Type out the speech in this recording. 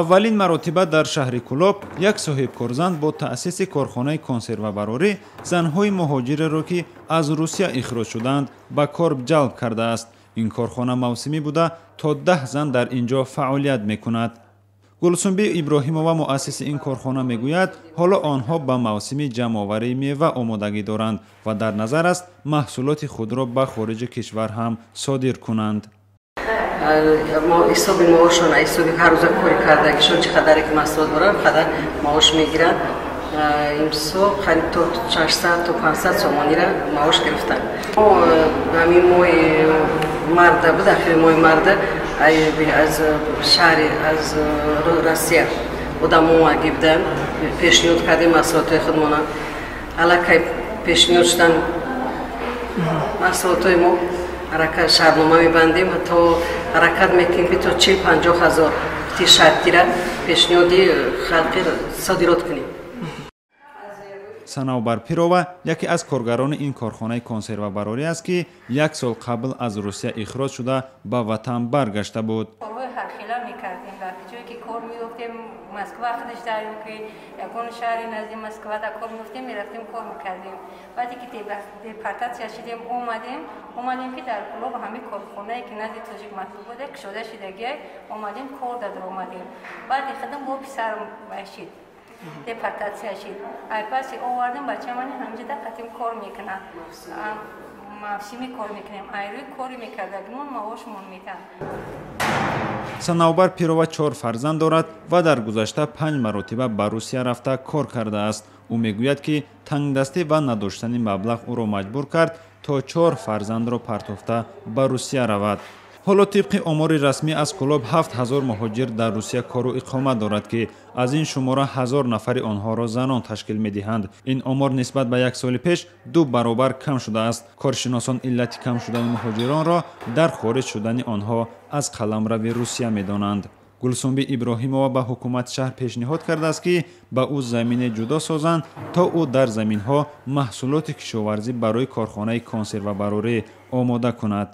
аввалин маротиба дар шаҳри Кӯлоб як соҳибкорзанд бо таъсиси корхонаи консервабарорӣ занҳои муҳоҷиреро ки аз Русия ихроҷ шуданд ба кор ҷалб кардааст. ин корхона мавсимӣ буда то 10 зан дар ин ҷо фаъолият мекунад. Гулсумби Иброҳимова муассиси ин корхона мегӯяд ҳоло онҳо ба мавсими ҷамъоварии мева омодагӣ доранд ва дар назар аст маҳсулоти худро ба хориҷи кишвар ҳам содир кунанд. ҳисоби маошона ҳисоби ҳар рӯза кори кардагишон чӣ қадаре ки маҳсулот доранд қадар маош мегиранд. имсол қариб то 600 то 500 сомонира маош гирифтанд. ҳамин моҳи марда буд ахири моҳи марда аз шаҳри аз Россия одамон омади буданд, пешниҳод кардем маҳсулотҳои худмона. аллакай пешниҳод шудан маҳсулотҳои мо ҳаракат шаҳрнома мебандем, ҳатто ҳаракат мекунем ки то 40-50 ҳазор тишартира пешниҳоди халқи содирот кунем. Санавбар Пирова яке аз коргарони ин корхонаи консервабарорӣ аст ки 1 сол қабл аз Русия ихроҷ шуда ба ватан баргашта буд. Москва ходиш дарем ки ягон шаҳри назди Москва да кор мефтем мерафтем кор мекардем. Баъде ки депортация шидем омадем ки дар Кӯлоб ҳамин корхонае ки назди тоҷик маҳсуб буда кушода шидагиай омадем кор дада омадем. Баъди хадам бо писарам шид депортация шид. Айпаси овардем бачамани ҳамҷида қатим кор мекунад. мавсими кор мекунем. Айрӯи кори мекардагимон маошмон метан. Санавбар Пирова 4 фарзанд дорад ва дар гузашта 5 маротиба ба Русия рафта кор кардааст. ӯ мегӯяд ки тангдастӣ ва надоштани маблағ ӯро маҷбур кард то 4 фарзандро партофта ба Русия равад. ҳоло тибқи омори расмӣ аз Кӯлоб 7000 муҳоҷир дар Русия кору иқомат дорад ки аз ин шумора 1000 нафари онҳоро занон ташкил медиҳанд. ин омор нисбат ба 1 соли пеш 2 баробар кам шудааст. Коршиносон иллати кам шудани муҳоҷиронро дар хориҷ шудани онҳо аз қаламрави Русия медонанд. Гулсумби Иброҳимова ба ҳукумати шаҳр пешниҳод кардааст ки ба ӯ замине ҷудо созанд то ӯ дар заминҳо маҳсулоти кишоварзӣ барои корхонаи консервабарорӣ омода кунад.